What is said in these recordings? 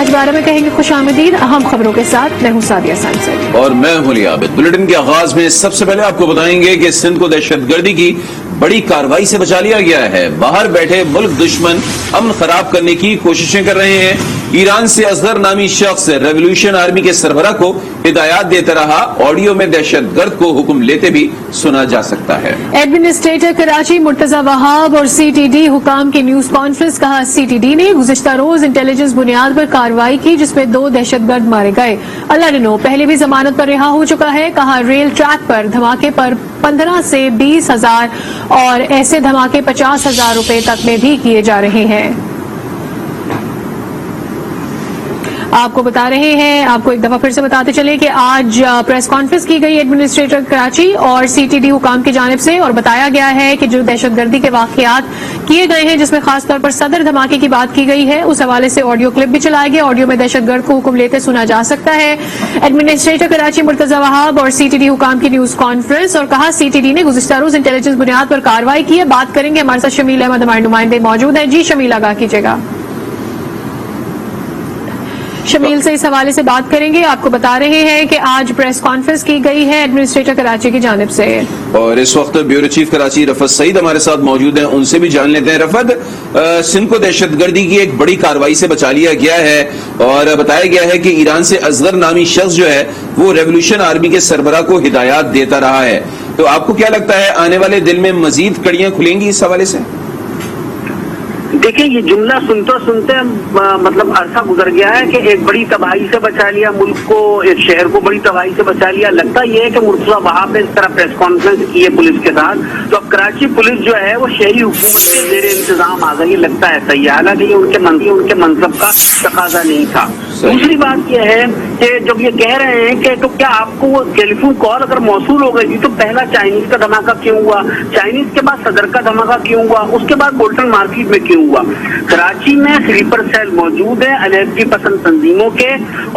آج 12 میں کہیں گے خوش آمدید اہم خبروں کے ساتھ. میں ہوں سعدیہ سانسل اور میں ہوں علی عابد. بلیٹن کے آغاز میں سب سے پہلے آپ کو بتائیں گے کہ سندھ کو دہشت گردی کی بڑی کارروائی سے بچا لیا گیا ہے. باہر بیٹھے ملک دشمن امن خراب کرنے کی کوششیں کر رہے ہیں. ایران سے اصغر نامی شخص ریولیوشن آرمی کے سربراہ کو ہدایات دیتا رہا. آڈیو میں دہشت گرد کو حکم لیتے بھی سنا جا سکتا ہے. ایڈمنسٹریٹر کراچی مرتضی وہاب اور سی ٹی ڈی حکام کی نیوز کانفرنس. کہا سی ٹی ڈی نے گزشتہ روز انٹیلیجنس بنیاد پر کارروائی کی جس میں 2 دہشت گرد مارے گئے. اللہ نے نو پہلے بھی ضمانت پر رہا ہو چکا ہے. کہا ریل ٹریک پر دھماکے پر 15 سے 20 ہزار اور ایسے دھماکے 50 ہزار روپے تک میں بھی کیے جا رہے ہیں. آپ کو بتا رہے ہیں, آپ کو ایک دفعہ پھر سے بتاتے چلیں کہ آج پریس کانفرنس کی گئی ایڈمنسٹریٹر کراچی اور سی ٹی ڈی حکام کی جانب سے, اور بتایا گیا ہے کہ جو دہشت گردی کے واقعات کیے گئے ہیں جس میں خاص طور پر صدر دھماکے کی بات کی گئی ہے, اس حوالے سے آڈیو کلپ بھی چلایا گیا. آڈیو میں دہشت گرد کو حکم لیتے سنا جا سکتا ہے. ایڈمنسٹریٹر کراچی مرتضی وہاب اور سی ٹی ڈی حکام کی نیوز کانفرنس. اور کہا سی ٹی ڈی نے گزشتہ روز انٹیلیجنس بنیاد پر کارروائی کی ہے. بات کریں گے, ہمارے ساتھ شمیل احمد ہمارے نمائندے موجود ہیں. جی شمیل, آگاہ کیجیے گا. شمیل سے اس حوالے سے بات کریں گے. آپ کو بتا رہے ہیں کہ آج پریس کانفرنس کی گئی ہے ایڈمنسٹریٹر کراچی کی جانب سے, اور اس وقت بیورو چیف کراچی رفعت سعید ہمارے ساتھ موجود ہیں. ان سے بھی جان لیتے ہیں. رفعت, سندھ کو دہشت گردی کی ایک بڑی کارروائی سے بچا لیا گیا ہے اور بتایا گیا ہے کہ ایران سے اصغر نامی شخص جو ہے وہ ریولیوشن آرمی کے سربراہ کو ہدایات دیتا رہا ہے. تو آپ کو کیا لگتا ہے آنے والے دن میں مزید کڑیاں کھلیں گی اس حوالے سے؟ دیکھیں, یہ جملہ سنتے مطلب عرصہ گزر گیا ہے کہ ایک بڑی تباہی سے بچا لیا ملک کو, ایک شہر کو بڑی تباہی سے بچا لیا. لگتا یہ ہے کہ مرتضی وہاب نے اس طرح پریس کانفرنس کی ہے پولیس کے ساتھ, تو اب کراچی پولیس جو ہے وہ شہری حکومت کے زیر انتظام آ گئی. لگتا ہے ایسا ہی, حالانکہ یہ ان کے منصب کا تقاضا نہیں تھا. دوسری بات یہ ہے کہ جب یہ کہہ رہے ہیں کہ تو کیا آپ کو وہ ٹیلی فون کال اگر موصول ہو گئی تھی تو پہلا چائنیز کا دھماکہ کیوں ہوا, چائنیز کے بعد صدر کا دھماکہ کیوں ہوا, اس کے بعد بولٹن مارکیٹ میں کیوں ہوا؟ کراچی میں سلیپر سیل موجود ہے علیحدگی پسند تنظیموں کے,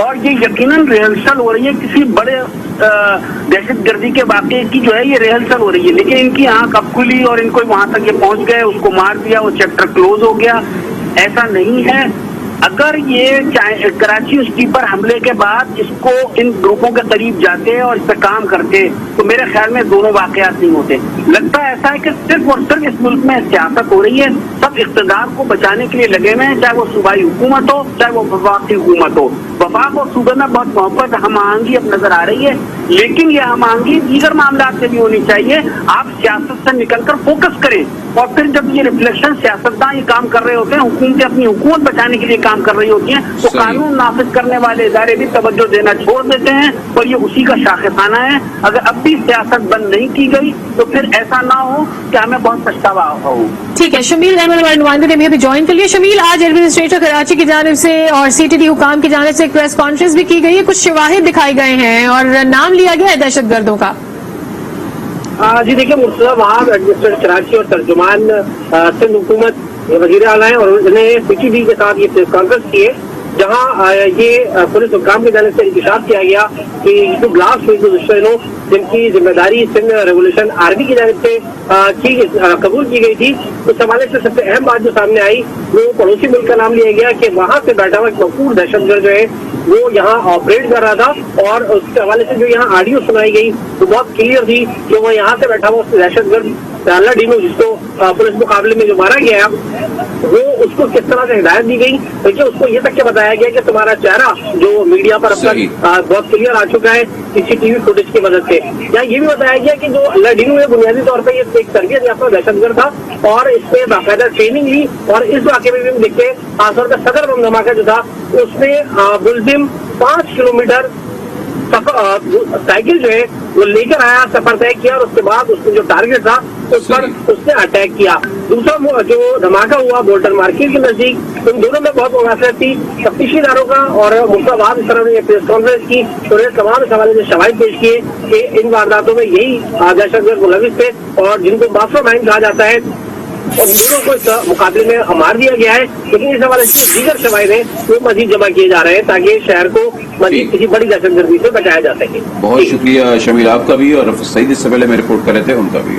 اور یہ یقیناً ریہرسل ہو رہی ہے کسی بڑے دہشت گردی کے واقعے کی جو ہے یہ ریہرسل ہو رہی ہے. لیکن ان کی آنکھ اب کھلی اور ان کو وہاں تک یہ پہنچ گئے, اس کو مار دیا, وہ چیپٹر کلوز ہو گیا. ایسا نہیں ہے. اگر یہ کراچی اسٹی پر حملے کے بعد اس کو ان گروپوں کے قریب جاتے اور اس پہ کام کرتے تو میرے خیال میں دونوں واقعات نہیں ہوتے. لگتا ایسا ہے کہ صرف اور صرف اس ملک میں سیاست ہو رہی ہے, سب اقتدار کو بچانے کے لیے لگے ہوئے ہیں, چاہے وہ صوبائی حکومت ہو چاہے وہ وفاقی حکومت ہو. وفاق اور صوبے میں بہت محبت ہم آہنگی اب نظر آ رہی ہے, لیکن یہ ہم آہنگی دیگر معاملات سے بھی ہونی چاہیے. آپ سیاست سے نکل کر فوکس کریں, اور پھر جب یہ ریفلیکشن سیاستدان یہ کام کر رہے ہوتے ہیں, حکومتیں اپنی حکومت بچانے کے لیے کام کر رہی ہوتی ہیں, تو قانون نافذ کرنے والے ادارے بھی توجہ دینا چھوڑ دیتے ہیں, اور یہ اسی کا شاخصانہ ہے. اگر اب بھی سیاست بند نہیں کی گئی تو پھر ایسا نہ ہو کہ ہمیں بہت پچھتاوا ہو. ٹھیک ہے, شمیل احمد ہمارے نمائندے نے بھی ابھی جوائن کر لیا. شمیل, آج ایڈمنسٹریٹر کراچی کی جانب سے اور سی ٹی ڈی حکام کی جانب سے ایک پریس کانفرنس بھی کی گئی ہے, کچھ شواہد دکھائے گئے ہیں اور نام لیا گیا ہے دہشت گردوں کا. جی دیکھیں, مرتضی وہاب ایڈمنسٹریٹر کراچی اور ترجمان سندھ حکومت وزیر اعلیٰ ہیں, اور انہوں نے سی ٹی ڈی کے ساتھ یہ پریس کانفرنس کی ہے جہاں یہ پولیس حکام کی جانب سے انکشاف کیا گیا کہ جو بلاسٹ ہوئی گزشتہ دنوں جن کی ذمہ داری سندھ ریولیوشن آرمی کی جانب سے قبول کی گئی تھی, اس حوالے سے سب سے اہم بات جو سامنے آئی وہ پڑوسی ملک کا نام لیا گیا کہ وہاں سے بیٹھا ہوا ایک مقبول دہشت گرد جو ہے وہ یہاں آپریٹ کر رہا تھا, اور اس کے حوالے سے جو یہاں آڈیو سنائی گئی وہ بہت کلیئر تھی کہ وہ یہاں سے بیٹھا ہوا دہشت گرد اللہ ڈینو جس کو پولیس مقابلے میں جو مارا گیا وہ اس کو کس طرح سے ہدایت دی گئی, بلکہ اس کو یہ تک کہ بتایا گیا کہ تمہارا چہرہ جو میڈیا پر اب تک بہت کلیئر آ چکا ہے سی سی ٹی وی فوٹیج کی مدد سے. یا یہ بھی بتایا گیا کہ جو اللہ ڈینو ہے بنیادی طور پر یہ ایک تربیت یافتہ دہشت گرد تھا اور اس پہ باقاعدہ ٹریننگ لی, اور اس واقعے میں بھی ہم دیکھتے ہیں خاص طور پر صدر بم دھماکہ جو تھا اس میں ملزم 5 کلومیٹر سائیکل جو ہے وہ لے کر آیا, سفر طے کیا, اور اس کے بعد اس میں جو ٹارگیٹ تھا اس پر اس نے اٹیک کیا. دوسرا جو دھماکہ ہوا بولٹن مارکیٹ کے نزدیک, ان دونوں میں بہت مواصلات تھی. تفتیشی اداروں کا اور مرتضی وہاب اس طرح نے پریس کانفرنس کی تو انہیں تمام اس حوالے سے شواہد پیش کیے کہ ان وارداتوں میں یہی دہشت گرد ملوث تھے, اور جن کو ماسٹر مائنڈ کہا جاتا ہے, اور دونوں کو اس مقابلے میں مار دیا گیا ہے. لیکن اس حوالے سے دیگر شواہد ہیں وہ مزید جمع کیے جا رہے ہیں تاکہ شہر کو مزید کسی بڑی دہشت گردی سے بچایا جا سکے. بہت شکریہ شمیل آپ کا بھی, اور رفعت سعید اس سے پہلے میں رپورٹ کر رہے تھے ان کا بھی.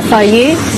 FIA,